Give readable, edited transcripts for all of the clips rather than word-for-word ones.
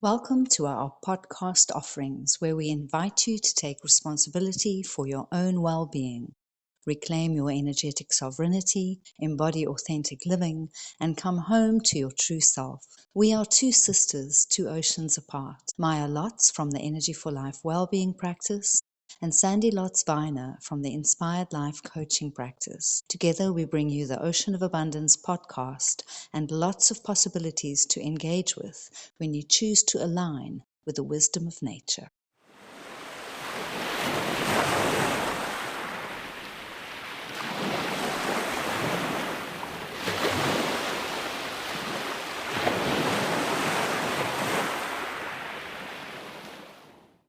Welcome to our podcast offerings, where we invite you to take responsibility for your own well-being, reclaim your energetic sovereignty, embody authentic living, and come home to your true self. We are two sisters, two oceans apart. Maya Lotz from the Energy for Life Wellbeing practice, and Sandy Lotz-Weiner from the Inspired Life Coaching practice. Together we bring you the Ocean of Abundance podcast and lots of possibilities to engage with when you choose to align with the wisdom of nature.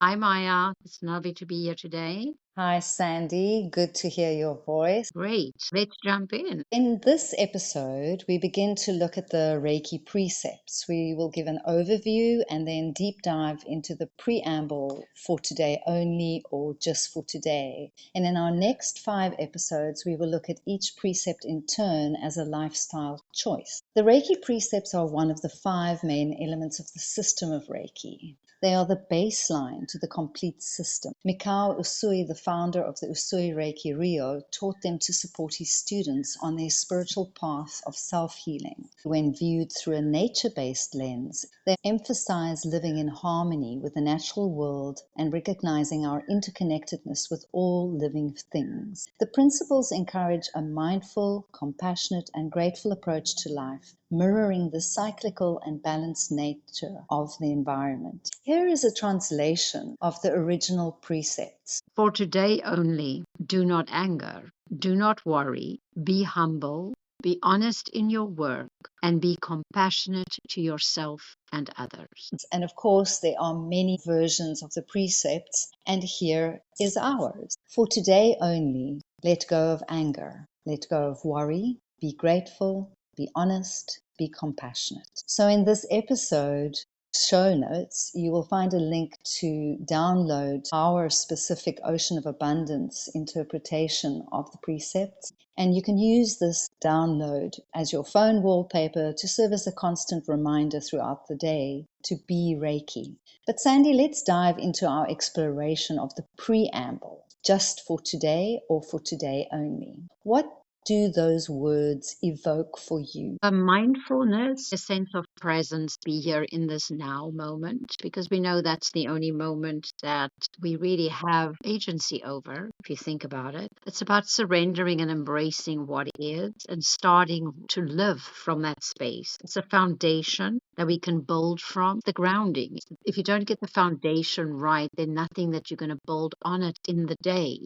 Hi, Maya. It's lovely to be here today. Hi, Sandy. Good to hear your voice. Great. Let's jump in. In this episode, we begin to look at the Reiki Precepts. We will give an overview and then deep dive into the preamble for today only or just for today. And in our next 5 episodes, we will look at each precept in turn as a lifestyle choice. The Reiki Precepts are one of the 5 main elements of the system of Reiki. They are the baseline to the complete system. Mikao Usui, the founder of the Usui Reiki Rio, taught them to support his students on their spiritual path of self-healing. When viewed through a nature-based lens, they emphasize living in harmony with the natural world and recognizing our interconnectedness with all living things. The principles encourage a mindful, compassionate, and grateful approach to life, mirroring the cyclical and balanced nature of the environment. Here is a translation of the original precepts. For today only, do not anger, do not worry, be humble, be honest in your work, and be compassionate to yourself and others. And of course, there are many versions of the precepts, and here is ours. For today only, let go of anger, let go of worry, be grateful, be honest, be compassionate. So in this episode, show notes, you will find a link to download our specific Ocean of Abundance interpretation of the precepts. And you can use this download as your phone wallpaper to serve as a constant reminder throughout the day to be Reiki. But Sandy, let's dive into our exploration of the preamble, just for today or for today only. What do those words evoke for you? A mindfulness, a sense of presence, be here in this now moment, because we know that's the only moment that we really have agency over, if you think about it. It's about surrendering and embracing what is and starting to live from that space. It's a foundation that we can build from, the grounding. If you don't get the foundation right, then nothing that you're going to build on it in the day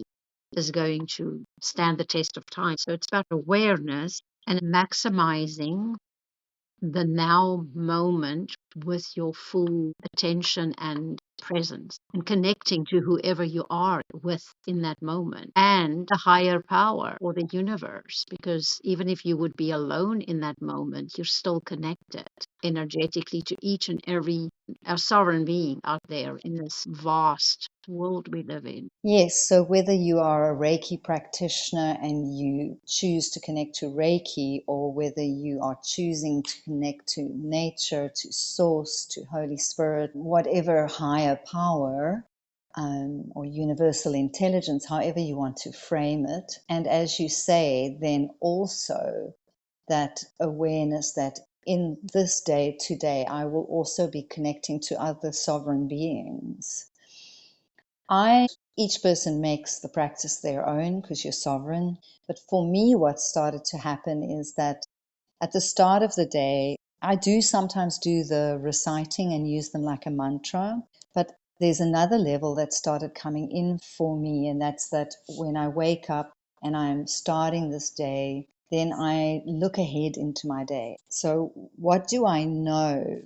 is going to stand the test of time. So it's about awareness and maximizing the now moment with your full attention and presence and connecting to whoever you are with in that moment and the higher power or the universe, because even if you would be alone in that moment, you're still connected energetically to each and every our sovereign being out there in this vast world we live in. Yes, so whether you are a Reiki practitioner and you choose to connect to Reiki, or whether you are choosing to connect to nature, to Source, to Holy Spirit, whatever higher power or universal intelligence, however you want to frame it. And as you say, then also that awareness that in this day today, I will also be connecting to other sovereign beings. Each person makes the practice their own because you're sovereign. But for me, what started to happen is that at the start of the day, I do sometimes do the reciting and use them like a mantra. But there's another level that started coming in for me, and that's that when I wake up and I'm starting this day, then I look ahead into my day. So what do I know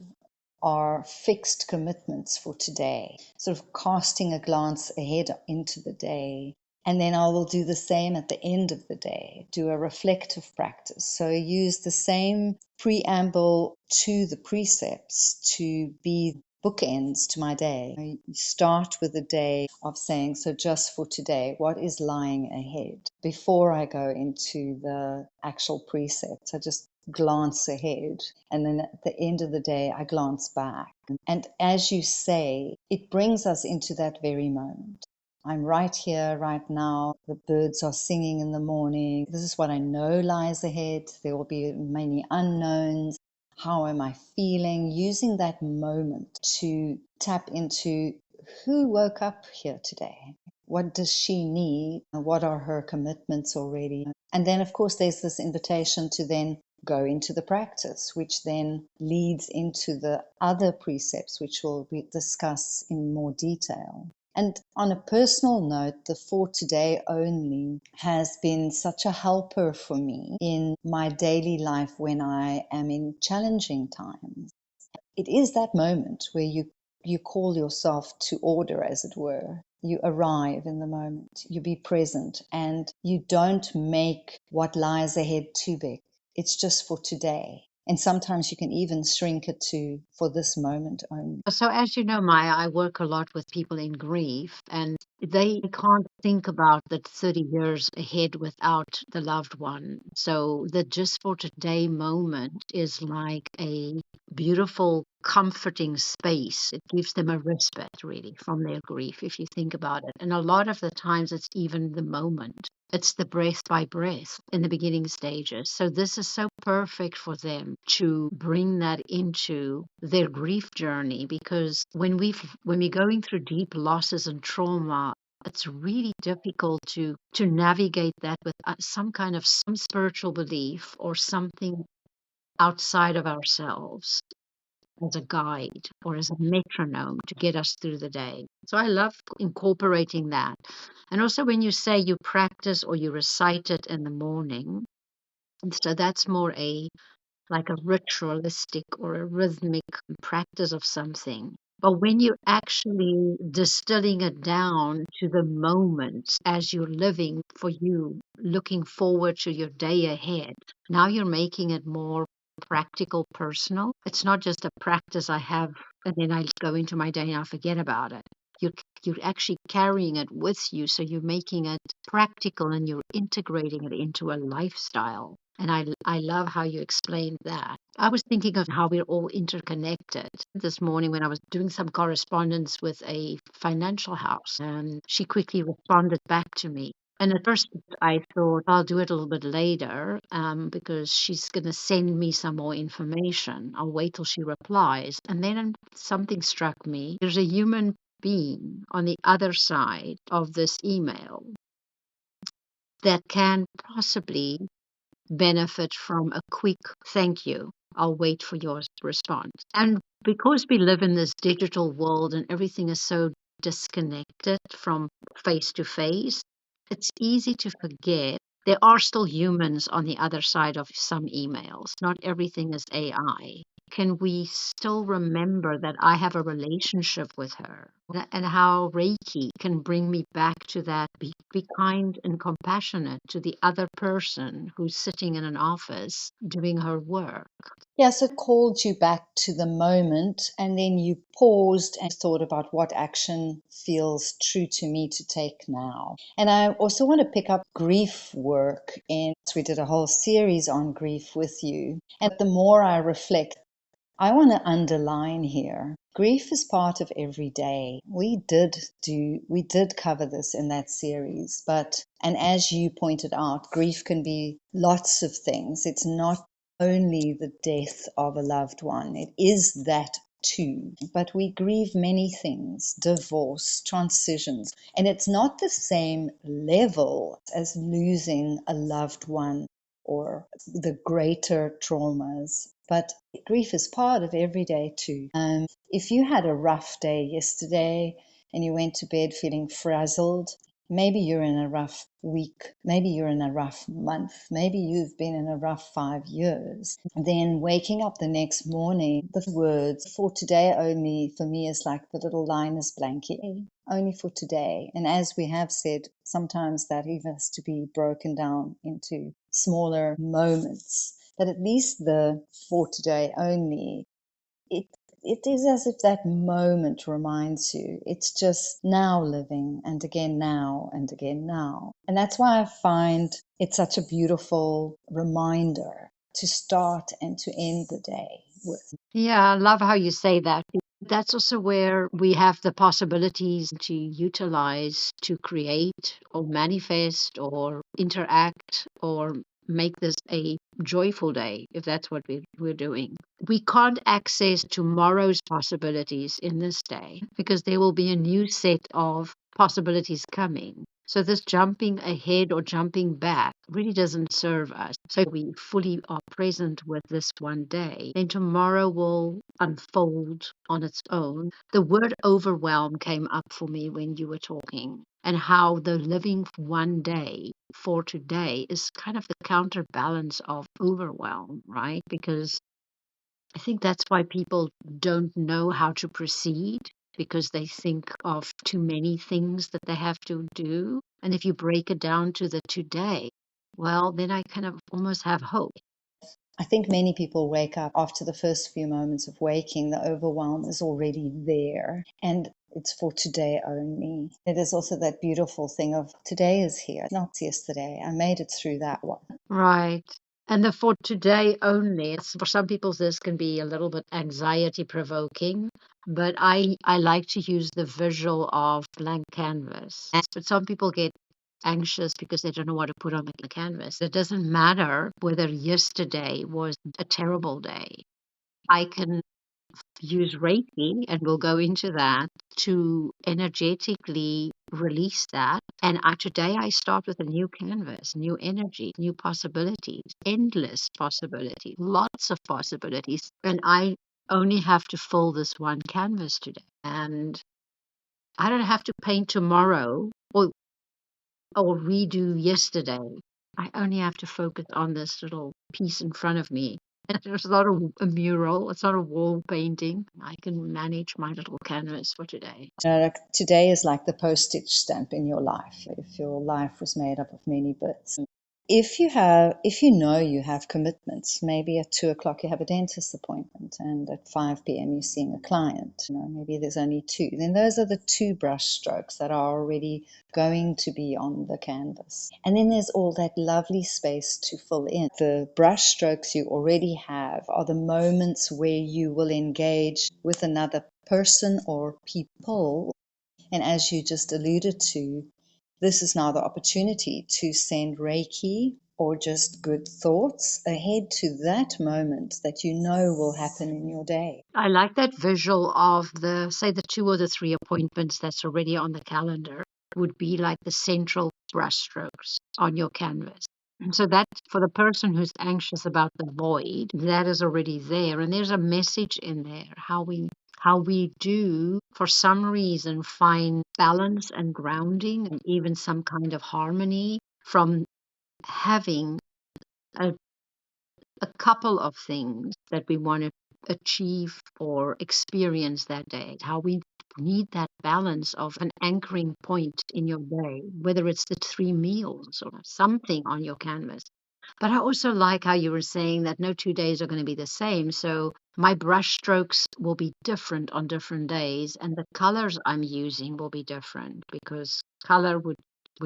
are fixed commitments for today, sort of casting a glance ahead into the day. And then I will do the same at the end of the day, do a reflective practice. So use the same preamble to the precepts to be bookends to my day. I start with the day of saying, so just for today, what is lying ahead? Before I go into the actual precepts, I just glance ahead. And then at the end of the day, I glance back. And as you say, it brings us into that very moment. I'm right here, right now. The birds are singing in the morning. This is what I know lies ahead. There will be many unknowns. How am I feeling? Using that moment to tap into who woke up here today? What does she need? What are her commitments already? And then, of course, there's this invitation to then go into the practice, which then leads into the other precepts, which we'll discuss in more detail. And on a personal note, the for today only has been such a helper for me in my daily life when I am in challenging times. It is that moment where you call yourself to order, as it were. You arrive in the moment, you be present, and you don't make what lies ahead too big. It's just for today. And sometimes you can even shrink it to for this moment only. So, as you know, Maya, I work a lot with people in grief, and they can't think about the 30 years ahead without the loved one. So, the just for today moment is like a beautiful, comforting space. It gives them a respite, really, from their grief, if you think about it. And a lot of the times, it's even the moment. It's the breath by breath in the beginning stages. So this is so perfect for them to bring that into their grief journey, because when we're going through deep losses and trauma, it's really difficult to navigate that with some kind of some spiritual belief or something outside of ourselves as a guide or as a metronome to get us through the day. So I love incorporating that. And also when you say you practice or you recite it in the morning, so that's more a like a ritualistic or a rhythmic practice of something. But when you're actually distilling it down to the moment as you're living for you, looking forward to your day ahead, now you're making it more practical, personal. It's not just a practice I have and then I go into my day and I forget about it. You're, you're actually carrying it with you. So you're making it practical and you're integrating it into a lifestyle. And I love how you explained that. I was thinking of how we're all interconnected. This morning, when I was doing some correspondence with a financial house, and she quickly responded back to me. And at first, I thought I'll do it a little bit later because she's going to send me some more information. I'll wait till she replies. And then something struck me. There's a human being on the other side of this email that can possibly benefit from a quick thank you. I'll wait for your response. And because we live in this digital world and everything is so disconnected from face to face, it's easy to forget there are still humans on the other side of some emails. Not everything is AI. Can we still remember that I have a relationship with her and how Reiki can bring me back to that? Be kind and compassionate to the other person who's sitting in an office doing her work. Yeah, so it called you back to the moment, and then you paused and thought about what action feels true to me to take now. And I also want to pick up grief work, and we did a whole series on grief with you. And the more I reflect, I want to underline here. Grief is part of every day. We did cover this in that series, and as you pointed out, grief can be lots of things. It's not only the death of a loved one. It is that too. But we grieve many things, divorce, transitions, and it's not the same level as losing a loved one or the greater traumas. But grief is part of every day too. If you had a rough day yesterday and you went to bed feeling frazzled, maybe you're in a rough week, maybe you're in a rough month, maybe you've been in a rough 5 years. Then waking up the next morning, the words for today only for me is like the little linus blanket, only for today. And as we have said, sometimes that even has to be broken down into smaller moments. But at least the for today only, it it is as if that moment reminds you it's just now living and again now and again now. And that's why I find it such a beautiful reminder. to start and to end the day with. Yeah, I love how you say that. That's also where we have the possibilities to utilize, to create or manifest or interact or make this a joyful day, if that's what we're doing. We can't access tomorrow's possibilities in this day because there will be a new set of possibilities coming. So this jumping ahead or jumping back really doesn't serve us. So we fully are present with this one day. Then tomorrow will unfold on its own. The word overwhelm came up for me when you were talking, and how the living one day for today is kind of the counterbalance of overwhelm, right? Because I think that's why people don't know how to proceed, because they think of too many things that they have to do. And if you break it down to the today, well, then I kind of almost have hope. I think many people wake up after the first few moments of waking, the overwhelm is already there and it's for today only. It is also that beautiful thing of today is here, not yesterday. I made it through that one. Right. And the for today only, for some people, this can be a little bit anxiety provoking, but I like to use the visual of blank canvas. But some people get anxious because they don't know what to put on the canvas. It doesn't matter whether yesterday was a terrible day. I can use Reiki, and we'll go into that, to energetically release that. And today I start with a new canvas, new energy, new possibilities, endless possibilities, lots of possibilities. And I only have to fill this one canvas today. And I don't have to paint tomorrow or redo yesterday. I only have to focus on this little piece in front of me. And it's not a mural, it's not a wall painting. I can manage my little canvas for today. Like today is like the postage stamp in your life. If your life was made up of many bits, if you know you have commitments, maybe at 2 o'clock you have a dentist appointment and at 5 p.m. you're seeing a client, maybe there's only two, then those are the two brush strokes that are already going to be on the canvas. And then there's all that lovely space to fill in. The brush strokes you already have are the moments where you will engage with another person or people. And as you just alluded to, this is now the opportunity to send Reiki or just good thoughts ahead to that moment that you know will happen in your day. I like that visual of say, the 2 or the 3 appointments that's already on the calendar would be like the central brushstrokes on your canvas. And so that, for the person who's anxious about the void, that is already there. And there's a message in there, how we do, for some reason, find balance and grounding and even some kind of harmony from having a a couple of things that we want to achieve or experience that day. How we need that balance of an anchoring point in your day, whether it's the 3 meals or something on your canvas. But I also like how you were saying that no 2 days are going to be the same. So my brush strokes will be different on different days, and the colors I'm using will be different, because color would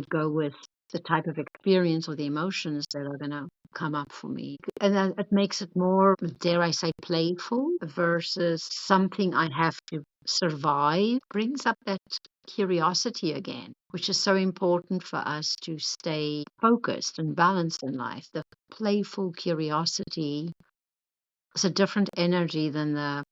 go with the type of experience or the emotions that are going to come up for me. And then it makes it more, dare I say, playful versus something I have to survive. Brings up that curiosity again, which is so important for us to stay focused and balanced in life. The playful curiosity is a different energy than the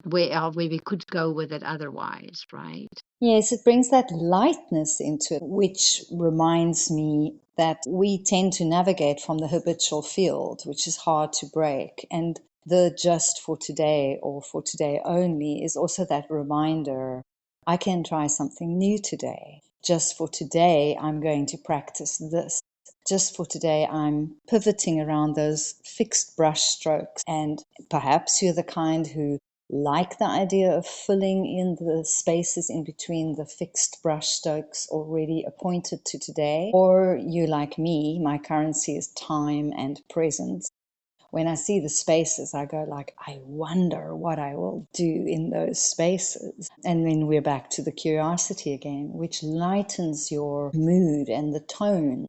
way we could go with it otherwise, right? Yes, it brings that lightness into it, which reminds me that we tend to navigate from the habitual field, which is hard to break. And the just for today or for today only is also that reminder I can try something new today. Just for today, I'm going to practice this. Just for today, I'm pivoting around those fixed brush strokes. And perhaps you're the kind who like the idea of filling in the spaces in between the fixed brush strokes already appointed to today. Or you, like me, my currency is time and presence. When I see the spaces, I go like, I wonder what I will do in those spaces. And then we're back to the curiosity again, which lightens your mood and the tone.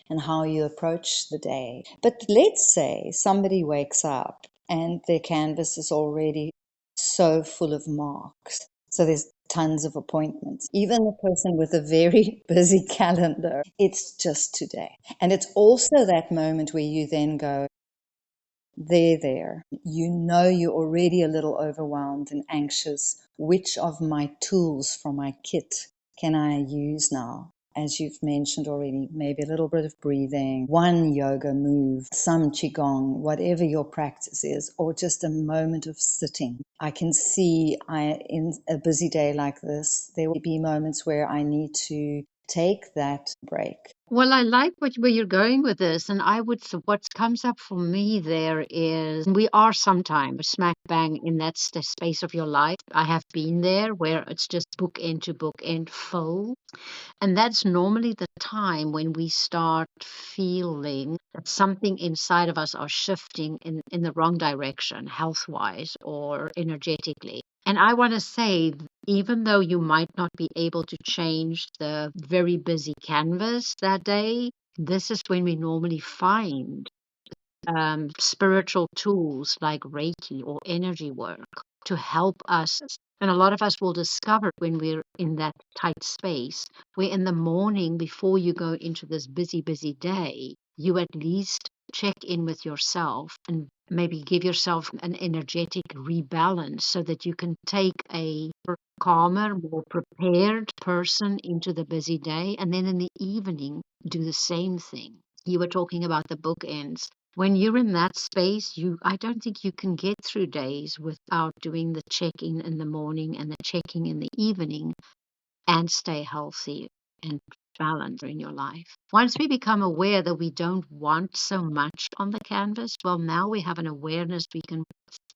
and how you approach the day. But let's say somebody wakes up and their canvas is already so full of marks. So there's tons of appointments. Even a person with a very busy calendar, it's just today. And it's also that moment where you then go, there. You know you're already a little overwhelmed and anxious. Which of my tools from my kit can I use now? As you've mentioned already, maybe a little bit of breathing, one yoga move, some qigong, whatever your practice is, or just a moment of sitting. I can see in a busy day like this, there will be moments where I need to take that break. Well, I like where you're going with this, and what comes up for me there is we are sometimes smack bang in that space of your life. I have been there where it's just book end to book end full. And that's normally the time when we start feeling that something inside of us are shifting in the wrong direction, health wise or energetically. And I want to say, even though you might not be able to change the very busy canvas that day, this is when we normally find spiritual tools like Reiki or energy work to help us. And a lot of us will discover when we're in that tight space, where in the morning, before you go into this busy, busy day, you at least check in with yourself and maybe give yourself an energetic rebalance so that you can take a calmer, more prepared person into the busy day. And then in the evening, do the same thing. You were talking about the bookends. When you're in that space, I don't think you can get through days without doing the checking in the morning and the checking in the evening and stay healthy and balanced in your life. Once we become aware that we don't want so much on the canvas, well, now we have an awareness we can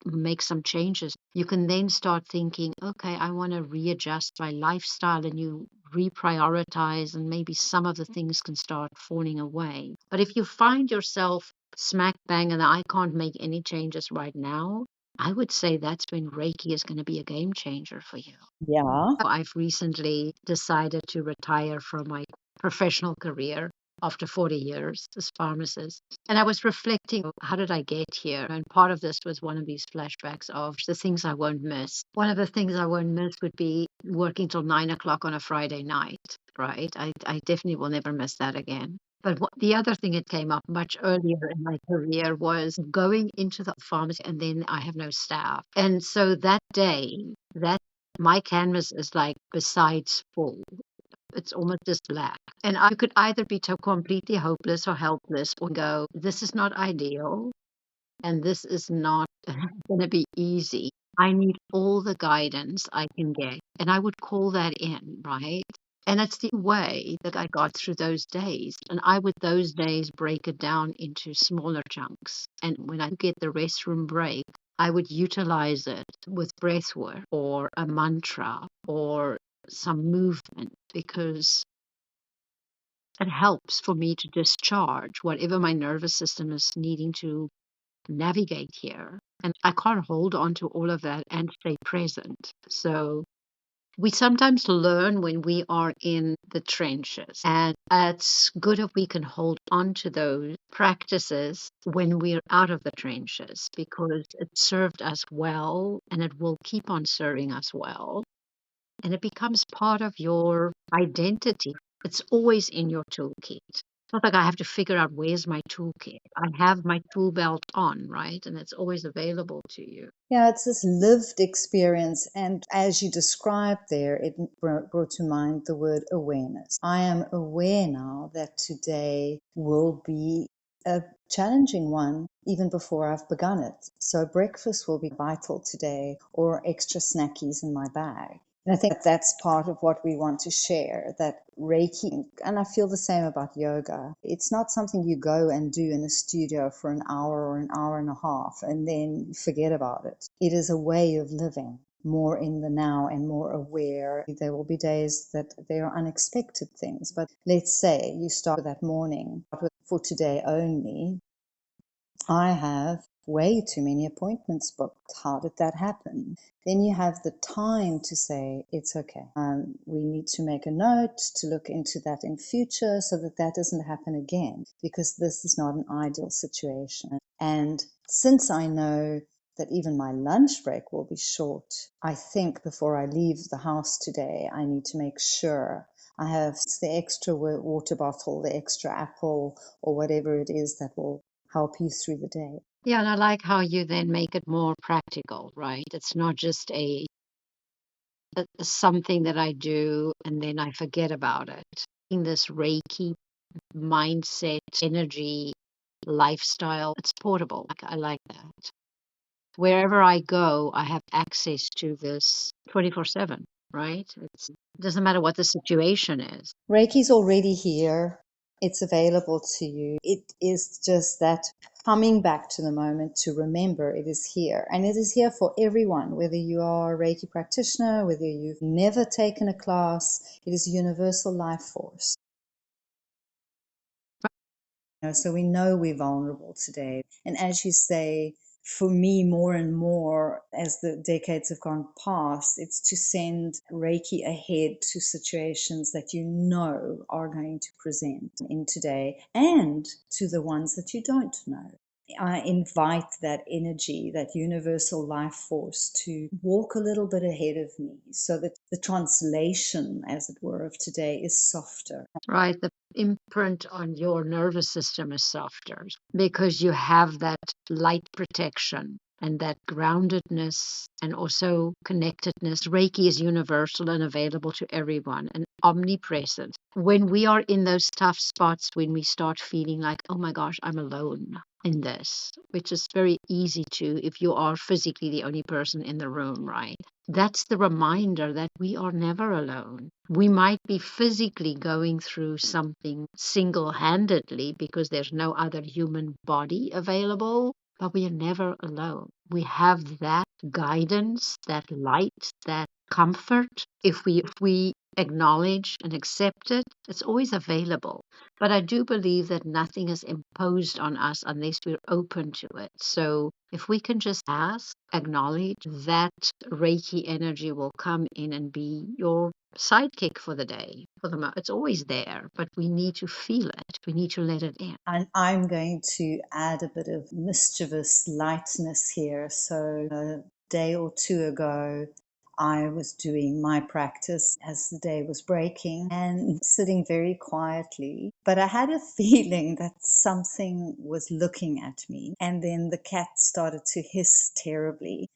make some changes. You can then start thinking, okay, I want to readjust my lifestyle, and you reprioritize, and maybe some of the things can start falling away. But if you find yourself smack bang and I can't make any changes right now, I would say that's when Reiki is going to be a game changer for you. Yeah. I've recently decided to retire from my professional career after 40 years as pharmacist. And I was reflecting, how did I get here? And part of this was one of these flashbacks of the things I won't miss. One of the things I won't miss would be working till 9 o'clock on a Friday night, right? I definitely will never miss that again. But the other thing that came up much earlier in my career was going into the pharmacy and then I have no staff. And so that day, that my canvas is like besides full. It's almost just black. And I could either be completely hopeless or helpless or go, this is not ideal and this is not going to be easy. I need all the guidance I can get. And I would call that in, right? And it's the way that I got through those days. And I would those days break it down into smaller chunks. And when I get the restroom break, I would utilize it with breath work or a mantra or some movement because it helps for me to discharge whatever my nervous system is needing to navigate here. And I can't hold on to all of that and stay present. So we sometimes learn when we are in the trenches, and it's good if we can hold on to those practices when we're out of the trenches because it served us well and it will keep on serving us well. And it becomes part of your identity. It's always in your toolkit. It's not like I have to figure out where's my toolkit. I have my tool belt on, right? And it's always available to you. Yeah, it's this lived experience. And as you described there, it brought to mind the word awareness. I am aware now that today will be a challenging one even before I've begun it. So breakfast will be vital today or extra snackies in my bag. And I think that that's part of what we want to share, that Reiki, and I feel the same about yoga. It's not something you go and do in a studio for an hour or an hour and a half and then forget about it. It is a way of living more in the now and more aware. There will be days that there are unexpected things, but let's say you start that morning for today only. I have way too many appointments booked. How did that happen? Then you have the time to say, it's okay. We need to make a note to look into that in future so that that doesn't happen again, because this is not an ideal situation. And since I know that even my lunch break will be short, I think before I leave the house today, I need to make sure I have the extra water bottle, the extra apple, or whatever it is that will help you through the day. Yeah, and I like how you then make it more practical, right? It's not just something that I do and then I forget about it. In this Reiki mindset, energy, lifestyle, it's portable. I like that. Wherever I go, I have access to this 24/7, right? It doesn't matter what the situation is. Reiki's already here. It's available to you. It is just that coming back to the moment to remember it is here. And it is here for everyone, whether you are a Reiki practitioner, whether you've never taken a class, it is a universal life force. So we know we're vulnerable today. And as you say, for me, more and more as the decades have gone past, it's to send Reiki ahead to situations that you know are going to present in today, and to the ones that you don't know. I invite that energy, that universal life force, to walk a little bit ahead of me so that the translation, as it were, of today is softer. Right. The imprint on your nervous system is softer because you have that light protection and that groundedness and also connectedness. Reiki is universal and available to everyone and omnipresent. When we are in those tough spots, when we start feeling like, oh my gosh, I'm alone in this, which is very easy to if you are physically the only person in the room, right? That's the reminder that we are never alone. We might be physically going through something single handedly because there's no other human body available, but we are never alone. We have that guidance, that light, that comfort. If we acknowledge and accept it, it's always available. But I do believe that nothing is imposed on us unless we're open to it. So if we can just ask, acknowledge that Reiki energy will come in and be your sidekick for the day. It's always there, but we need to feel it. We need to let it in. And I'm going to add a bit of mischievous lightness here. So, a day or two ago, I was doing my practice as the day was breaking and sitting very quietly. But I had a feeling that something was looking at me. And then the cat started to hiss terribly.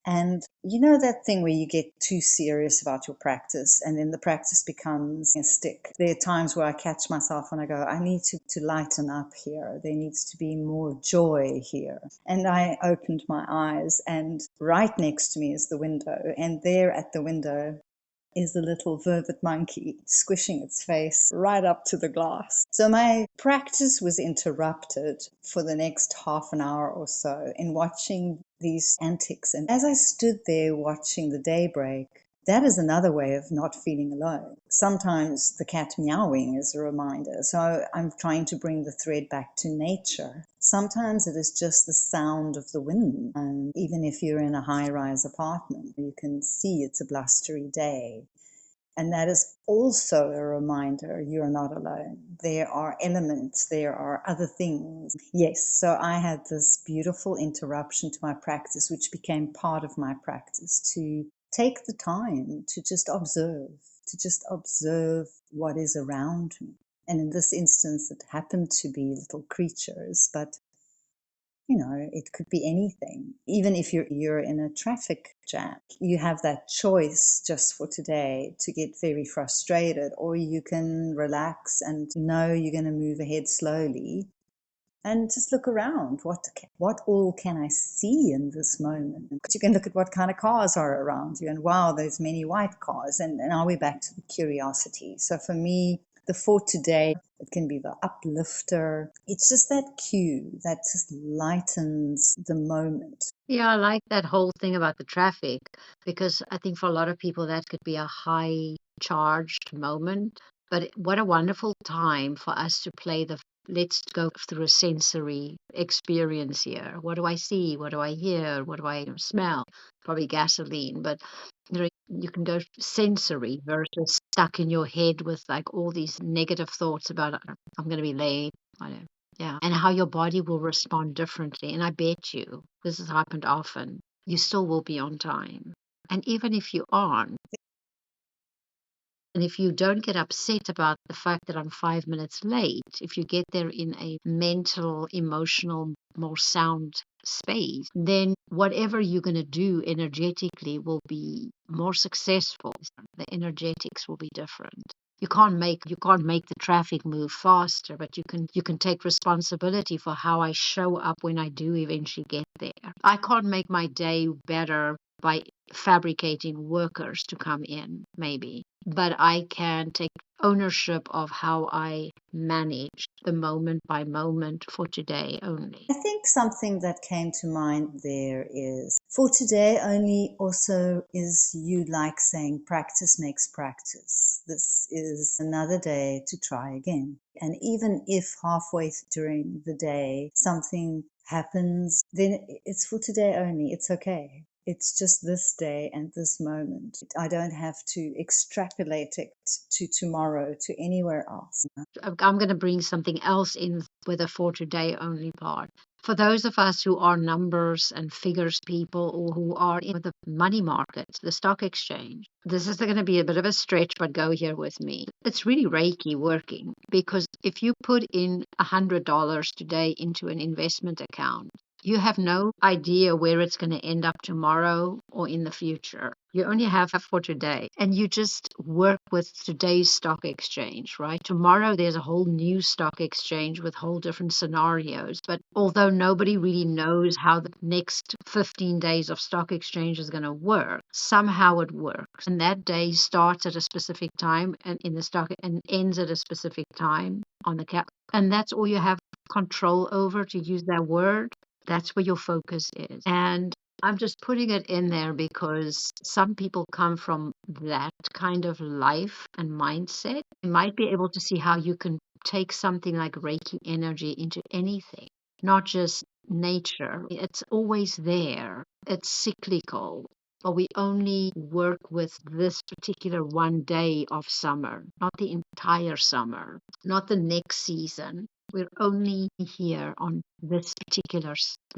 And you know that thing where you get too serious about your practice and then the practice becomes a stick. There are times where I catch myself and I go, I need to lighten up here. There needs to be more joy here. And I opened my eyes, and right next to me is the window. And there at the window is a little vervet monkey squishing its face right up to the glass. So my practice was interrupted for the next half an hour or so in watching these antics. And as I stood there watching the daybreak, that is another way of not feeling alone. Sometimes the cat meowing is a reminder. So I'm trying to bring the thread back to nature. Sometimes it is just the sound of the wind. And even if you're in a high-rise apartment, you can see it's a blustery day. And that is also a reminder you're not alone. There are elements, there are other things. Yes, so I had this beautiful interruption to my practice, which became part of my practice, to take the time to just observe what is around me. And in this instance, it happened to be little creatures, but it could be anything. Even if you're in a traffic jam, you have that choice just for today to get very frustrated, or you can relax and know you're going to move ahead slowly and just look around. What all can I see in this moment? You can look at what kind of cars are around you, and wow, there's many white cars. And are we back to the curiosity? So for me, the for today, it can be the uplifter. It's just that cue that just lightens the moment. Yeah, I like that whole thing about the traffic because I think for a lot of people that could be a high charged moment. But what a wonderful time for us to play the let's go through a sensory experience here. What do I see? What do I hear? What do I smell? Probably gasoline, but you can go sensory versus stuck in your head with like all these negative thoughts about I'm going to be late. I don't, yeah, and how your body will respond differently. And I bet you this has happened often. You still will be on time, and even if you aren't. And if you don't get upset about the fact that I'm 5 minutes late, if you get there in a mental, emotional, more sound space, then whatever you're going to do energetically will be more successful. The energetics will be different. You can't make the traffic move faster, but you can take responsibility for how I show up when I do eventually get there. I can't make my day better by fabricating workers to come in, maybe, but I can take ownership of how I manage the moment by moment for today only. I think something that came to mind there is for today only also is you like saying practice makes practice. This is another day to try again. And even if halfway during the day something happens, then it's for today only. It's okay. It's just this day and this moment. I don't have to extrapolate it to tomorrow, to anywhere else. I'm going to bring something else in with a for today only part. For those of us who are numbers and figures people or who are in the money markets, the stock exchange, this is going to be a bit of a stretch, but go here with me. It's really Reiki working because if you put in $100 today into an investment account, you have no idea where it's going to end up tomorrow or in the future. You only have for today. And you just work with today's stock exchange, right? Tomorrow there's a whole new stock exchange with whole different scenarios. But although nobody really knows how the next 15 days of stock exchange is going to work, somehow it works. And that day starts at a specific time and in the stock and ends at a specific time on the cap. And that's all you have control over, to use that word. That's where your focus is. And I'm just putting it in there because some people come from that kind of life and mindset. You might be able to see how you can take something like Reiki energy into anything, not just nature. It's always there. It's cyclical. But we only work with this particular one day of summer, not the entire summer, not the next season. We're only here on this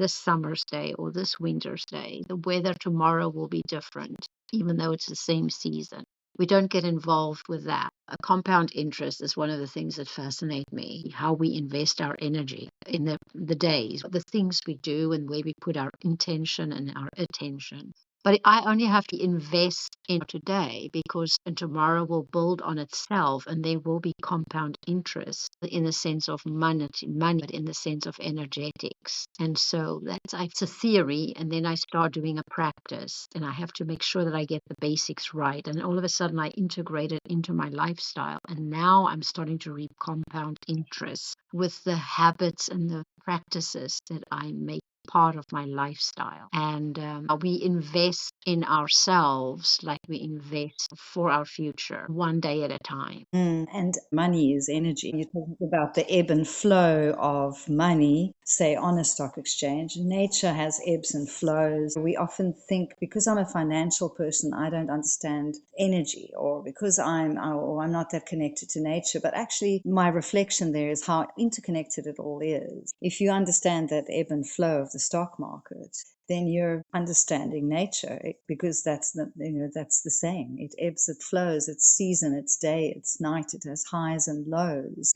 summer's day or this winter's day. The weather tomorrow will be different, even though it's the same season. We don't get involved with that. A compound interest is one of the things that fascinate me, how we invest our energy in the days, the things we do and where we put our intention and our attention. But I only have to invest in today because and tomorrow will build on itself and there will be compound interest in the sense of money, but in the sense of energetics. And so it's a theory, and then I start doing a practice, and I have to make sure that I get the basics right. And all of a sudden, I integrate it into my lifestyle, and now I'm starting to reap compound interest with the habits and the practices that I make part of my lifestyle. And we invest in ourselves like we invest for our future, one day at a time. And money is energy. You're talking about the ebb and flow of money, say on a stock exchange. Nature has ebbs and flows. We often think because I'm a financial person, I don't understand energy, or because I'm not that connected to nature. But actually, my reflection there is how interconnected it all is. If you understand that ebb and flow of the stock market, then you're understanding nature, because that's the same. It ebbs, it flows, it's season, it's day, it's night, it has highs and lows.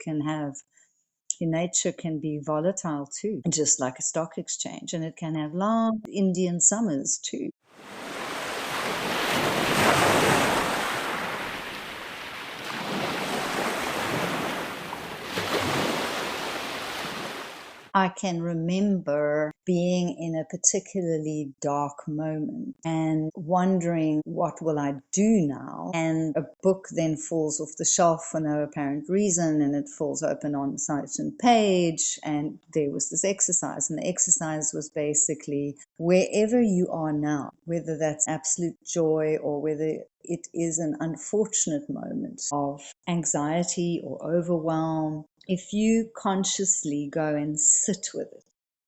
Nature can be volatile too, just like a stock exchange, and it can have long Indian summers too. I can remember being in a particularly dark moment and wondering, what will I do now? And a book then falls off the shelf for no apparent reason, and it falls open on a certain page, and there was this exercise. And the exercise was basically, wherever you are now, whether that's absolute joy or whether it is an unfortunate moment of anxiety or overwhelm, If you consciously go and sit with it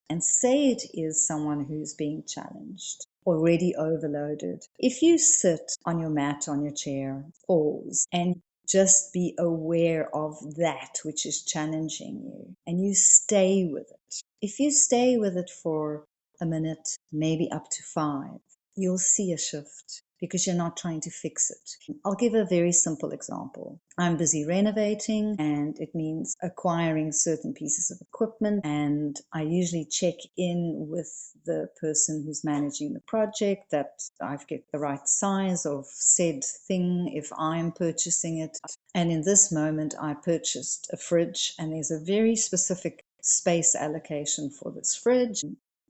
and say it is someone who's being challenged, already overloaded. If you sit on your mat, on your chair, pause, and just be aware of that which is challenging you, and you stay with it. If you stay with it for a minute, maybe up to 5, you'll see a shift because you're not trying to fix it. I'll give a very simple example. I'm busy renovating, and it means acquiring certain pieces of equipment, and I usually check in with the person who's managing the project that I've get the right size of said thing if I'm purchasing it. And in this moment, I purchased a fridge, and there's a very specific space allocation for this fridge.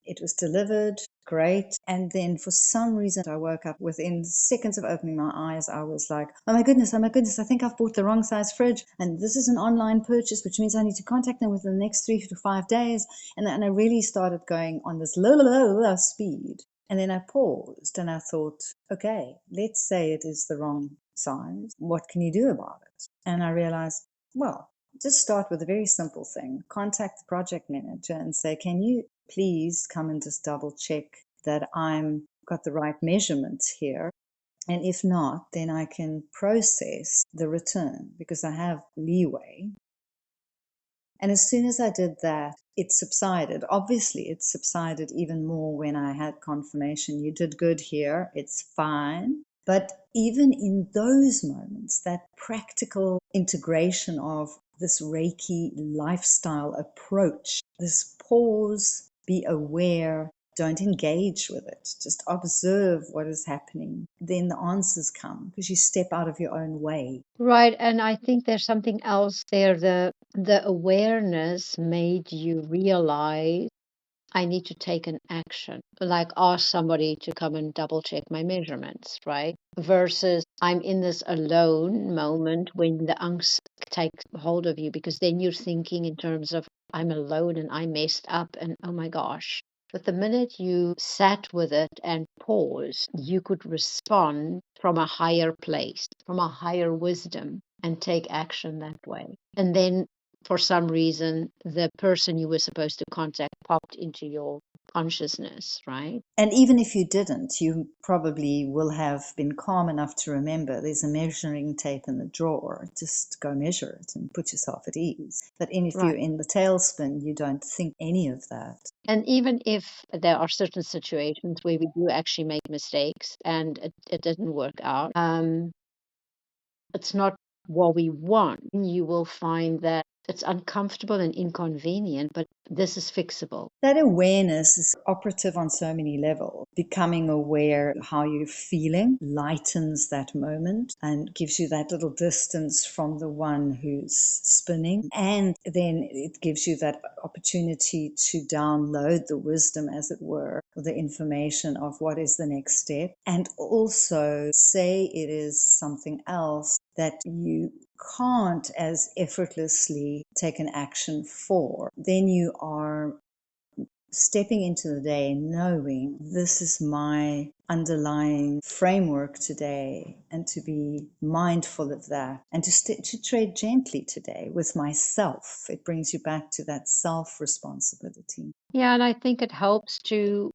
It was delivered, great. And then for some reason, I woke up within seconds of opening my eyes. I was like, oh my goodness, I think I've bought the wrong size fridge. And this is an online purchase, which means I need to contact them within the next 3 to 5 days. And I really started going on this low speed. And then I paused and I thought, okay, let's say it is the wrong size. What can you do about it? And I realized, well, just start with a very simple thing. Contact the project manager and say, can you please come and just double check that I'm got the right measurements here. And if not, then I can process the return because I have leeway. And as soon as I did that, it subsided. Obviously, it subsided even more when I had confirmation. You did good here. It's fine. But even in those moments, that practical integration of this Reiki lifestyle approach, this pause, be aware, don't engage with it, just observe what is happening. Then the answers come because you step out of your own way. Right, and I think there's something else there. The awareness made you realize I need to take an action, like ask somebody to come and double check my measurements, right? Versus I'm in this alone moment when the angst takes hold of you, because then you're thinking in terms of I'm alone and I messed up and oh my gosh. But the minute you sat with it and paused, you could respond from a higher place, from a higher wisdom, and take action that way. And then for some reason, the person you were supposed to contact popped into your consciousness, right? And even if you didn't, you probably will have been calm enough to remember there's a measuring tape in the drawer. Just go measure it and put yourself at ease. But if you're Right. in the tailspin, you don't think any of that. And even if there are certain situations where we do actually make mistakes and it doesn't work out, it's not what we want. You will find that it's uncomfortable and inconvenient, but this is fixable. That awareness is operative on so many levels. Becoming aware of how you're feeling lightens that moment and gives you that little distance from the one who's spinning. And then it gives you that opportunity to download the wisdom, as it were, the information of what is the next step. And also say it is something else that you can't as effortlessly take an action for. Then you are stepping into the day knowing this is my underlying framework today, and to be mindful of that and to tread gently today with myself. It brings you back to that self responsibility. Yeah, and I think it helps to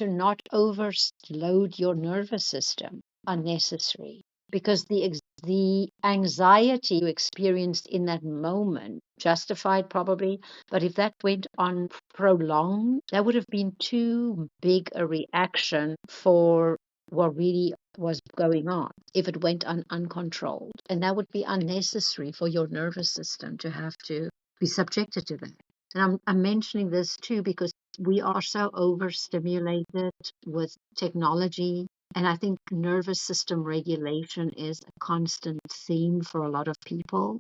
not overload your nervous system unnecessary, because the anxiety you experienced in that moment, justified probably, but if that went on prolonged, that would have been too big a reaction for what really was going on if it went on uncontrolled, and that would be unnecessary for your nervous system to have to be subjected to that. And I'm mentioning this too because we are so overstimulated with technology. And I think nervous system regulation is a constant theme for a lot of people.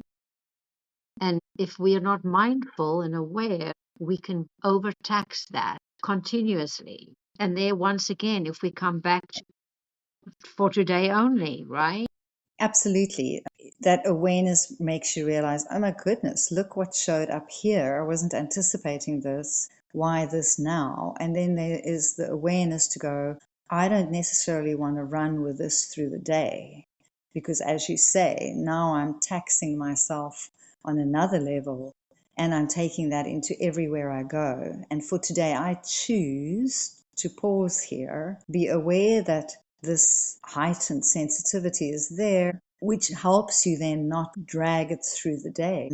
And if we are not mindful and aware, we can overtax that continuously. And there, once again, if we come back to, for today only, right? Absolutely. That awareness makes you realize, oh my goodness, look what showed up here. I wasn't anticipating this. Why this now? And then there is the awareness to go, I don't necessarily want to run with this through the day. Because as you say, now I'm taxing myself on another level. And I'm taking that into everywhere I go. And for today, I choose to pause here, be aware that this heightened sensitivity is there, which helps you then not drag it through the day.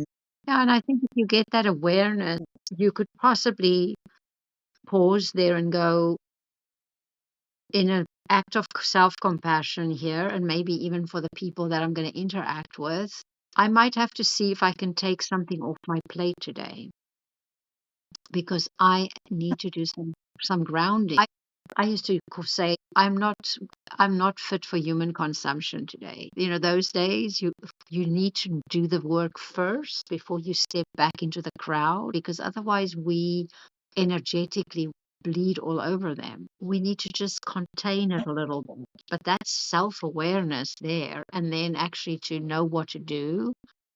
Yeah, and I think if you get that awareness, you could possibly pause there and go, in an act of self-compassion here, and maybe even for the people that I'm going to interact with, I might have to see if I can take something off my plate today because I need to do some grounding. I used to say I'm not fit for human consumption today. You know, those days you need to do the work first before you step back into the crowd, because otherwise we energetically bleed all over them. We need to just contain it a little bit. But that's self-awareness there, and then actually to know what to do.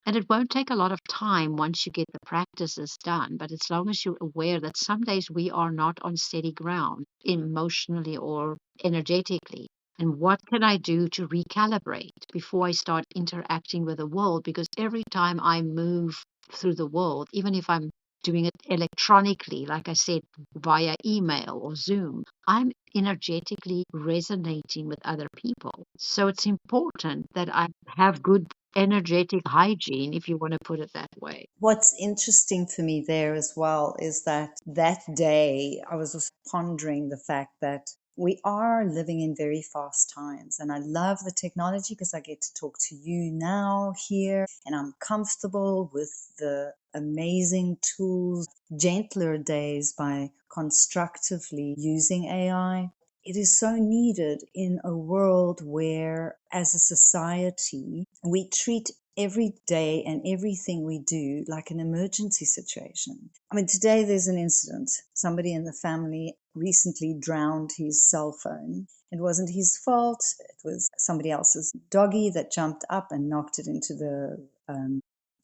And it won't take a lot of time once you get the practices done. But as long as you're aware that some days we are not on steady ground, emotionally or energetically. And what can I do to recalibrate before I start interacting with the world? Because every time I move through the world, even if I'm doing it electronically, like I said, via email or Zoom, I'm energetically resonating with other people. So it's important that I have good energetic hygiene, if you want to put it that way. What's interesting for me there as well is that day I was also pondering the fact that we are living in very fast times. And I love the technology because I get to talk to you now here, and I'm comfortable with the amazing tools, gentler days by constructively using AI. It is so needed in a world where, as a society, we treat every day and everything we do like an emergency situation. I mean, today there's an incident. Somebody in the family recently drowned his cell phone. It wasn't his fault. It was somebody else's doggy that jumped up and knocked it into the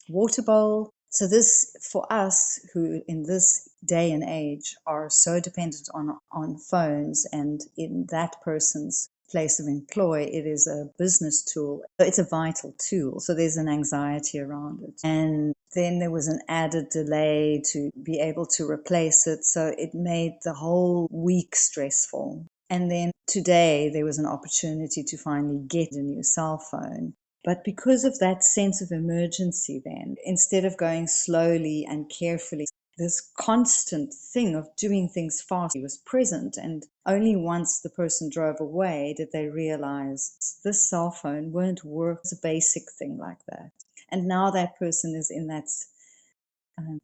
water bowl. So this, for us who in this day and age are so dependent on phones, and in that person's place of employ, it is a business tool. It's a vital tool. So there's an anxiety around it. And then there was an added delay to be able to replace it. So it made the whole week stressful. And then today there was an opportunity to finally get a new cell phone. But because of that sense of emergency, then instead of going slowly and carefully, this constant thing of doing things fast was present. And only once the person drove away did they realize this cell phone won't work as a basic thing like that. And now that person is in that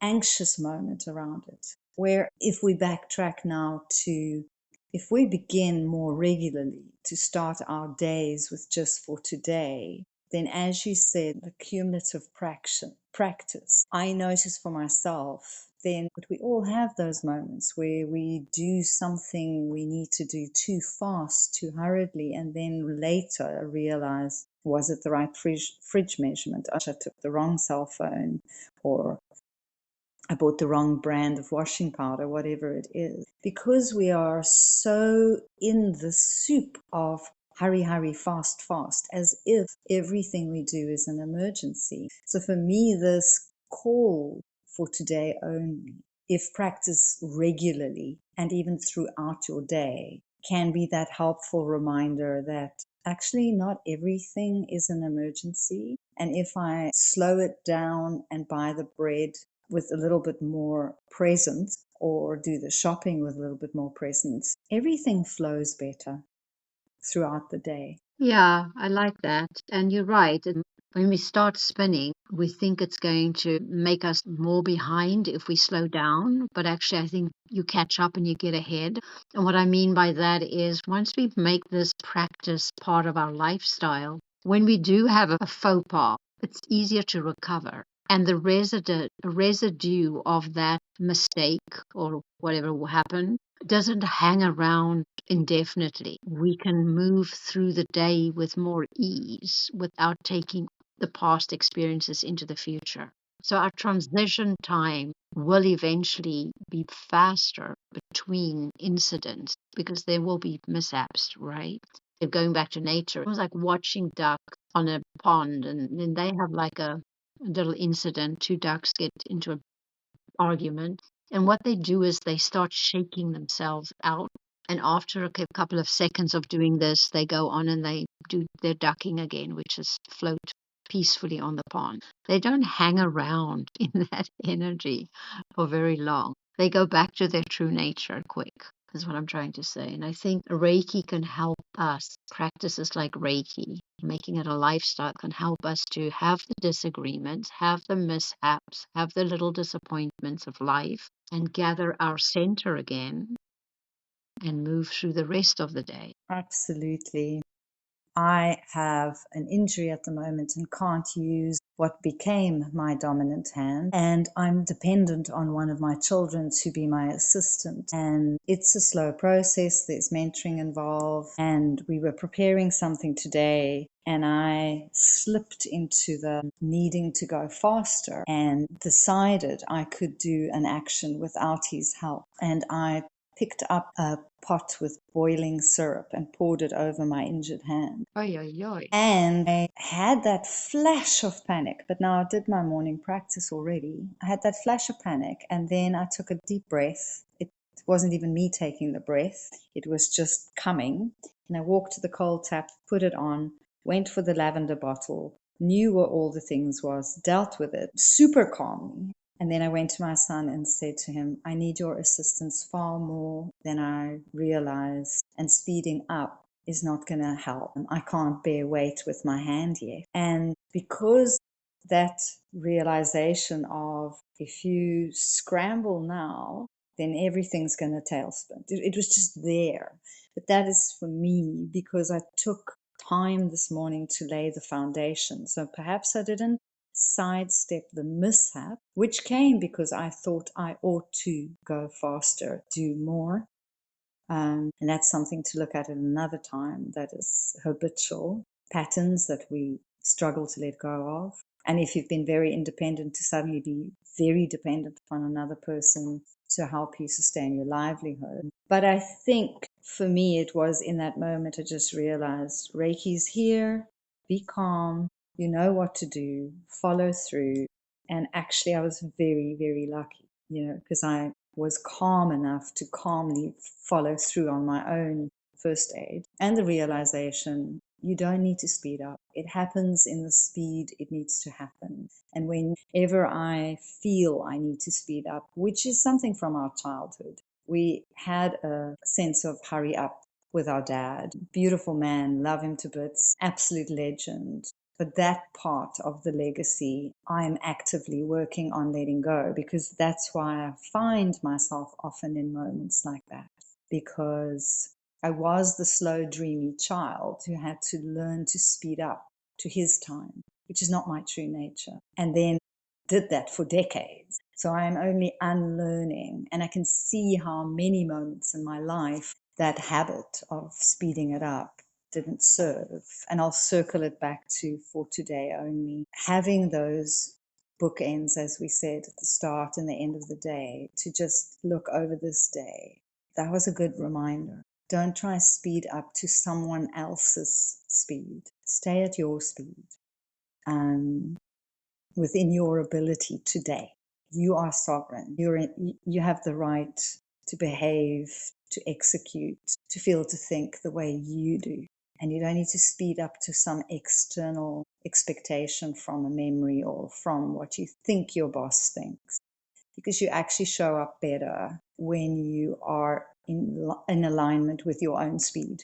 anxious moment around it. Where if we backtrack now to, if we begin more regularly to start our days with just for today, then as you said, the cumulative practice, I notice for myself, then we all have those moments where we do something we need to do too fast, too hurriedly, and then later realize, was it the right fridge measurement? I took the wrong cell phone, or I bought the wrong brand of washing powder, whatever it is. Because we are so in the soup of hurry, hurry, fast, fast, as if everything we do is an emergency. So for me, this call for today only, if practiced regularly and even throughout your day, can be that helpful reminder that actually not everything is an emergency. And if I slow it down and buy the bread with a little bit more presence, or do the shopping with a little bit more presence, everything flows better throughout the day. Yeah, I like that. And you're right. And when we start spinning, we think it's going to make us more behind if we slow down. But actually, I think you catch up and you get ahead. And what I mean by that is once we make this practice part of our lifestyle, when we do have a faux pas, it's easier to recover. And the residue of that mistake or whatever will happen doesn't hang around indefinitely. We can move through the day with more ease without taking the past experiences into the future. So our transition time will eventually be faster between incidents because there will be mishaps, right? If going back to nature, it was like watching ducks on a pond, and then they have like a little incident. Two ducks get into an argument, and what they do is they start shaking themselves out. And after a couple of seconds of doing this, they go on and they do their ducking again, which is float peacefully on the pond. They don't hang around in that energy for very long. They go back to their true nature quick, is what I'm trying to say. And I think Reiki can help us. Practices like Reiki, making it a lifestyle, can help us to have the disagreements, have the mishaps, have the little disappointments of life, and gather our center again and move through the rest of the day. Absolutely. I have an injury at the moment and can't use what became my dominant hand, and I'm dependent on one of my children to be my assistant. And it's a slow process, there's mentoring involved, and we were preparing something today and I slipped into the needing to go faster and decided I could do an action without his help. And I picked up a pot with boiling syrup and poured it over my injured hand. Oy, oy, oy. And I had that flash of panic, but now I did my morning practice already. I had that flash of panic, and then I took a deep breath. It wasn't even me taking the breath, it was just coming. And I walked to the cold tap, put it on, went for the lavender bottle, knew what all the things was, dealt with it super calmly. And then I went to my son and said to him, I need your assistance far more than I realized, and speeding up is not going to help. I can't bear weight with my hand yet. And because that realization of if you scramble now, then everything's going to tailspin. It was just there. But that is for me because I took time this morning to lay the foundation. So perhaps I didn't sidestep the mishap, which came because I thought I ought to go faster, do more. And that's something to look at another time. That is habitual patterns that we struggle to let go of. And if you've been very independent, to suddenly be very dependent upon another person to help you sustain your livelihood. But I think for me, it was in that moment, I just realized Reiki's here, be calm, you know what to do, follow through. And actually, I was very, very lucky, because I was calm enough to calmly follow through on my own first aid and the realization you don't need to speed up. It happens in the speed it needs to happen. And whenever I feel I need to speed up, which is something from our childhood, we had a sense of hurry up with our dad. Beautiful man, love him to bits, absolute legend. But that part of the legacy, I'm actively working on letting go, because that's why I find myself often in moments like that, because I was the slow, dreamy child who had to learn to speed up to his time, which is not my true nature, and then did that for decades. So I am only unlearning, and I can see how many moments in my life that habit of speeding it up didn't serve. And I'll circle it back to for today only. Having those bookends, as we said, at the start and the end of the day, to just look over this day. That was a good reminder. Don't try speed up to someone else's speed. Stay at your speed, within your ability today. You are sovereign. You have the right to behave, to execute, to feel, to think the way you do. And you don't need to speed up to some external expectation from a memory or from what you think your boss thinks, because you actually show up better when you are in alignment with your own speed.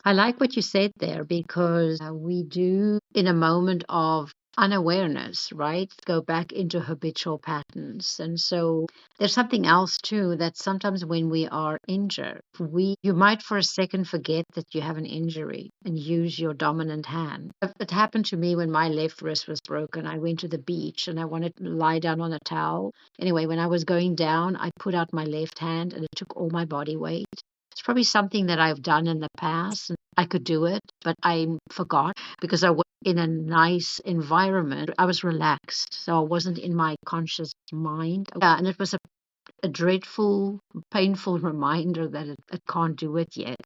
I like what you said there because we do, in a moment of unawareness, right, go back into habitual patterns. And so there's something else too, that sometimes when we are injured, you might for a second forget that you have an injury and use your dominant hand. It happened to me when my left wrist was broken. I went to the beach and I wanted to lie down on a towel. Anyway, when I was going down, I put out my left hand and it took all my body weight. It's probably something that I've done in the past. And I could do it, but I forgot because I was in a nice environment. I was relaxed, so I wasn't in my conscious mind. Yeah, and it was a dreadful, painful reminder that it can't do it yet.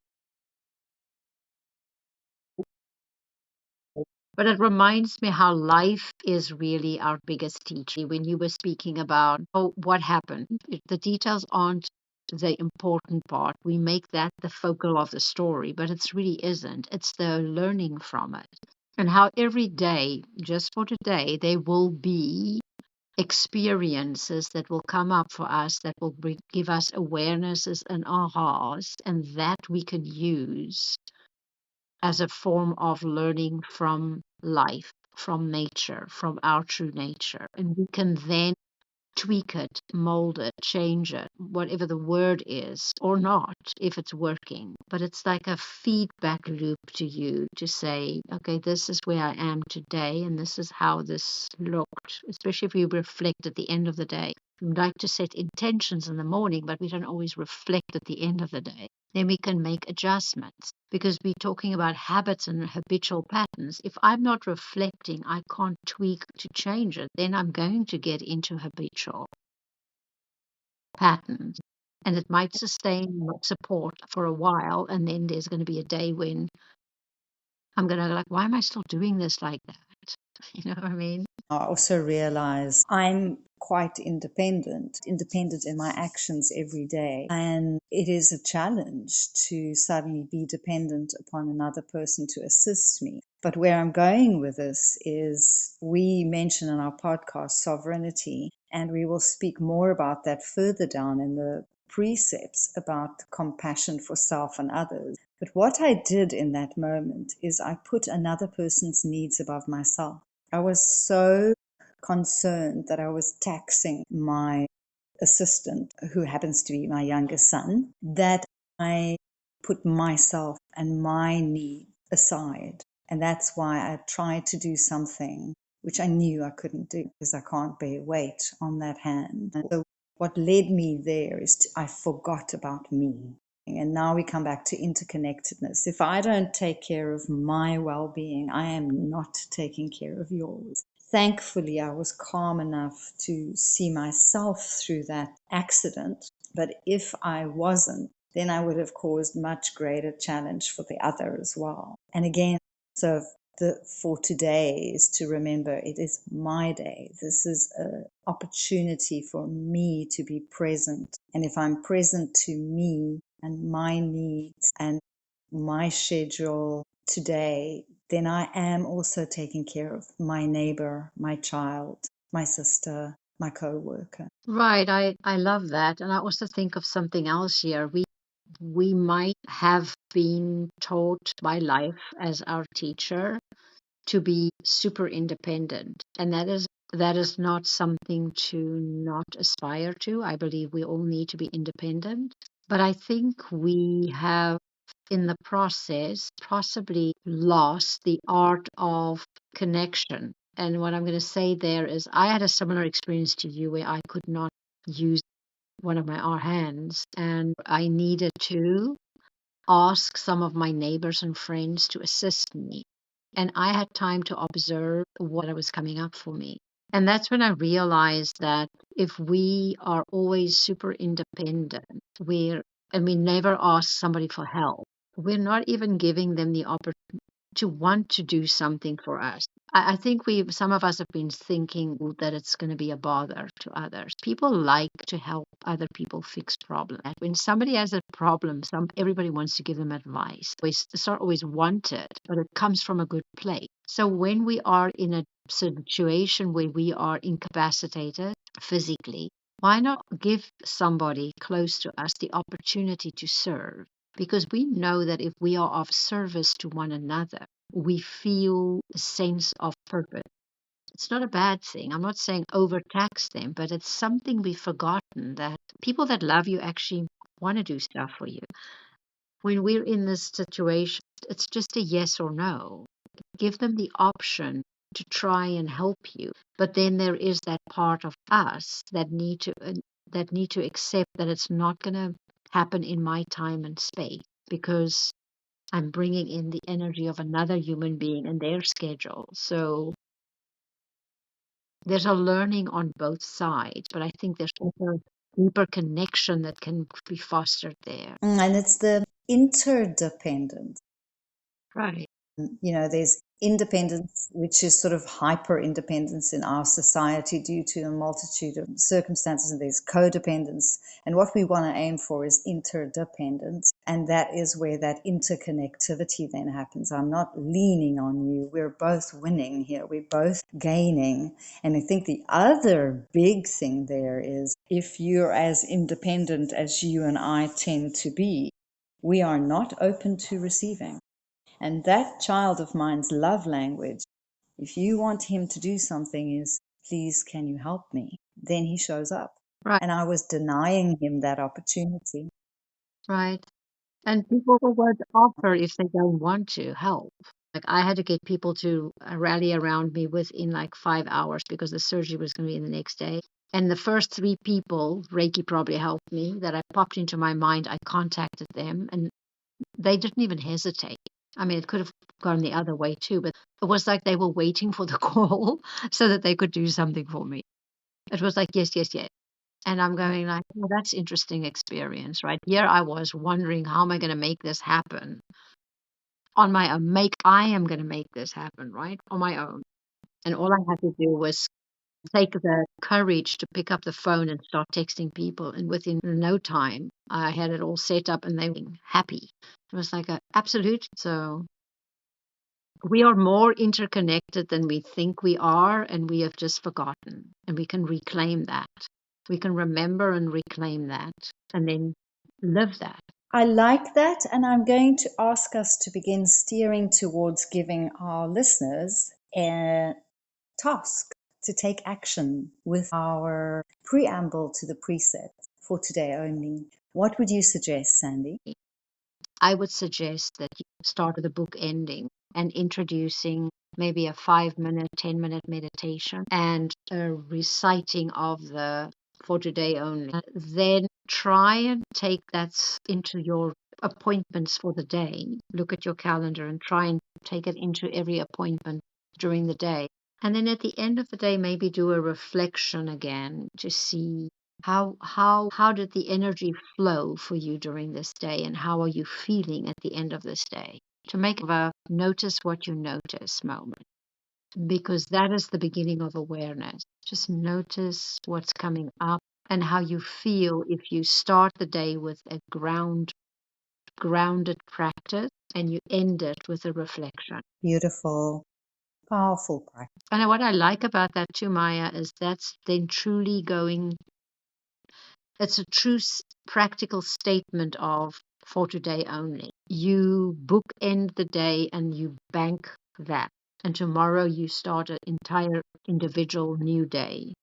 But it reminds me how life is really our biggest teacher. When you were speaking about what happened, the details aren't the important part. We make that the focal of the story, but it really isn't. It's the learning from it. And how every day, just for today, there will be experiences that will come up for us that will give us awarenesses and ahas, and that we can use as a form of learning from life, from nature, from our true nature. And we can then tweak it, mold it, change it, whatever the word is, or not, if it's working. But it's like a feedback loop to you to say, okay, this is where I am today, and this is how this looked, especially if you reflect at the end of the day. We like to set intentions in the morning, but we don't always reflect at the end of the day. Then we can make adjustments because we're talking about habits and habitual patterns. If I'm not reflecting, I can't tweak to change it. Then I'm going to get into habitual patterns. And it might sustain support for a while. And then there's going to be a day when I'm going to go like, why am I still doing this like that? You know what I mean? I also realize I'm quite independent in my actions every day. And it is a challenge to suddenly be dependent upon another person to assist me. But where I'm going with this is we mention in our podcast sovereignty, and we will speak more about that further down in the precepts about compassion for self and others. But what I did in that moment is I put another person's needs above myself. I was so concerned that I was taxing my assistant, who happens to be my youngest son, that I put myself and my need aside. And that's why I tried to do something which I knew I couldn't do because I can't bear weight on that hand. And so what led me there is I forgot about me. And now we come back to interconnectedness. If I don't take care of my well being, I am not taking care of yours. Thankfully, I was calm enough to see myself through that accident. But if I wasn't, then I would have caused much greater challenge for the other as well. And again, so for today is to remember it is my day. This is an opportunity for me to be present. And if I'm present to me and my needs and my schedule today, then I am also taking care of my neighbor, my child, my sister, my co-worker. Right. I love that. And I also think of something else here. We might have been taught by life as our teacher to be super independent. And that is not something to not aspire to. I believe we all need to be independent. But I think we have, in the process, possibly lost the art of connection. And what I'm going to say there is, I had a similar experience to you where I could not use one of my R hands, and I needed to ask some of my neighbors and friends to assist me. And I had time to observe what was coming up for me. And that's when I realized that if we are always super independent, and we never ask somebody for help, we're not even giving them the opportunity to want to do something for us. I think some of us have been thinking that it's going to be a bother to others. People like to help other people fix problems. When somebody has a problem, everybody wants to give them advice. It's not always wanted, but it comes from a good place. So when we are in a situation where we are incapacitated physically, why not give somebody close to us the opportunity to serve? Because we know that if we are of service to one another, we feel a sense of purpose. It's not a bad thing. I'm not saying overtax them, but it's something we've forgotten, that people that love you actually want to do stuff for you. When we're in this situation, it's just a yes or no. Give them the option to try and help you. But then there is that part of us that need to accept that it's not going to happen in my time and space, because I'm bringing in the energy of another human being and their schedule. So there's a learning on both sides, but I think there's also a deeper connection that can be fostered there. And it's the interdependence. Right. There's independence, which is sort of hyper independence in our society due to a multitude of circumstances, and there's codependence. And what we want to aim for is interdependence. And that is where that interconnectivity then happens. I'm not leaning on you. We're both winning here. We're both gaining. And I think the other big thing there is if you're as independent as you and I tend to be, we are not open to receiving. And that child of mine's love language, if you want him to do something, is please, can you help me? Then he shows up. Right, And I was denying him that opportunity. right. And people won't offer if they don't want to help. Like I had to get people to rally around me within like 5 hours because the surgery was going to be the next day. And the first three people, Reiki probably helped me, that I popped into my mind, I contacted them and they didn't even hesitate. I mean, it could have gone the other way too, but it was like they were waiting for the call so that they could do something for me. It was like, yes, yes, yes. And I'm going like, well, that's interesting experience, right? Here I was wondering, how am I going to make this happen on my own? I am going to make this happen, right? On my own. And all I had to do was take the courage to pick up the phone and start texting people. And within no time, I had it all set up and they were happy. It was like a absolute. So we are more interconnected than we think we are, and we have just forgotten. And we can reclaim that. We can remember and reclaim that and then live that. I like that, and I'm going to ask us to begin steering towards giving our listeners a task to take action with our preamble to the precept for today only. What would you suggest, Sandy? I would suggest that you start with the book ending and introducing maybe a 5 minute, 10-minute meditation and a reciting of the for today only. Then try and take that into your appointments for the day. Look at your calendar and try and take it into every appointment during the day. And then at the end of the day, maybe do a reflection again to see how did the energy flow for you during this day and how are you feeling at the end of this day? To make a notice what you notice moment, because that is the beginning of awareness. Just notice what's coming up and how you feel if you start the day with a grounded practice and you end it with a reflection. Beautiful, powerful practice. And what I like about that too, Maya, is that's then truly going. It's a true practical statement of for today only. You bookend the day and you bank that. And tomorrow you start an entire individual new day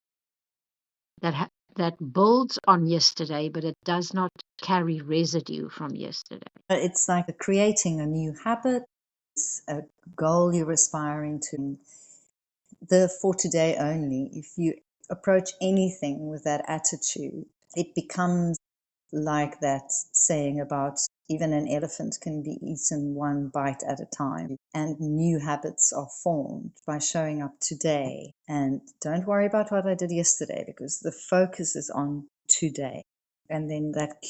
that builds on yesterday, but it does not carry residue from yesterday. It's like creating a new habit, it's a goal you're aspiring to. The for today only, if you approach anything with that attitude, it becomes like that saying about even an elephant can be eaten one bite at a time, and new habits are formed by showing up today. And don't worry about what I did yesterday, because the focus is on today. And then that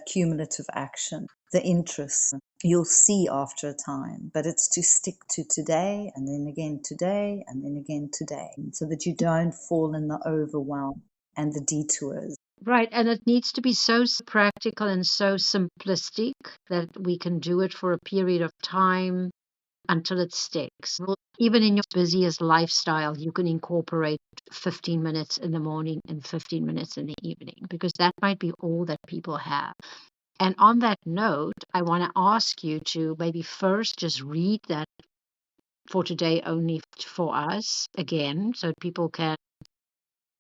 cumulative action, the interest, you'll see after a time, but it's to stick to today and then again today and then again today, so that you don't fall in the overwhelm and the detours. Right, and it needs to be so practical and so simplistic that we can do it for a period of time until it sticks. Well, even in your busiest lifestyle, you can incorporate 15 minutes in the morning and 15 minutes in the evening, because that might be all that people have. And on that note, I want to ask you to maybe first just read that for today only for us again, so people can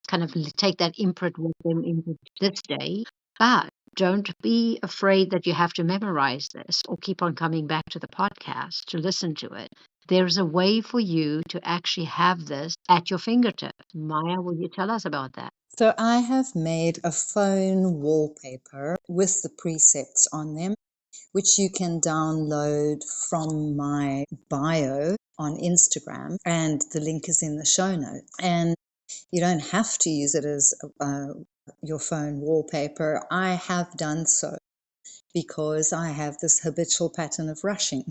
kind of take that imprint with them into this day. But don't be afraid that you have to memorize this or keep on coming back to the podcast to listen to it. There's a way for you to actually have this at your fingertips. Maya, will you tell us about that? So I have made a phone wallpaper with the precepts on them, which you can download from my bio on Instagram, and the link is in the show notes. And you don't have to use it as your phone wallpaper. I have done so because I have this habitual pattern of rushing.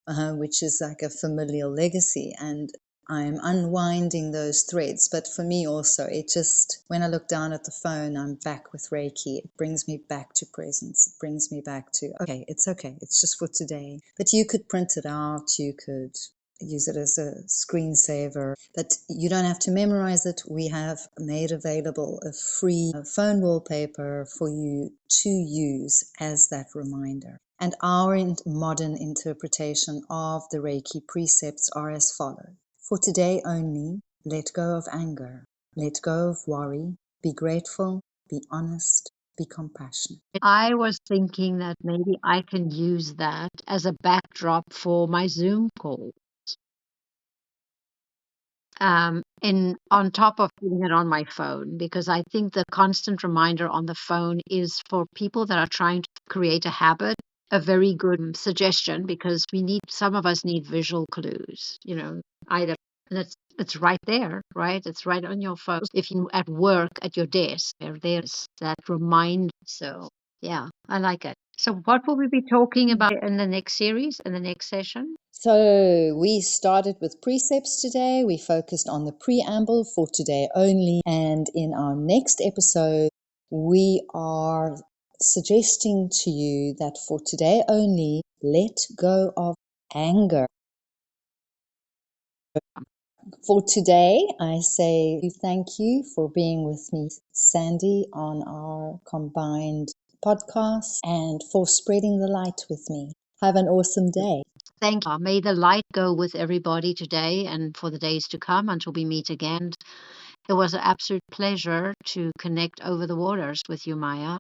which is like a familial legacy. And I'm unwinding those threads. But for me also, it just, when I look down at the phone, I'm back with Reiki. It brings me back to presence. It brings me back to, okay, it's okay. It's just for today. But you could print it out. You could use it as a screensaver, but you don't have to memorize it. We have made available a free phone wallpaper for you to use as that reminder. And our modern interpretation of the Reiki precepts are as follows. For today only, let go of anger, let go of worry, be grateful, be honest, be compassionate. I was thinking that maybe I can use that as a backdrop for my Zoom call. In on top of putting it on my phone, because I think the constant reminder on the phone is for people that are trying to create a habit, a very good suggestion, because some of us need visual clues, either, and it's right there, right? It's right on your phone. If you at work at your desk, there's that reminder. So yeah, I like it. So what will we be talking about in the next series, in the next session? So we started with precepts today. We focused on the preamble for today only. And in our next episode, we are suggesting to you that for today only, let go of anger. For today, I say thank you for being with me, Sandy, on our combined podcast and for spreading the light with me. Have an awesome day. Thank you. May the light go with everybody today and for the days to come until we meet again. It was an absolute pleasure to connect over the waters with you, Maya.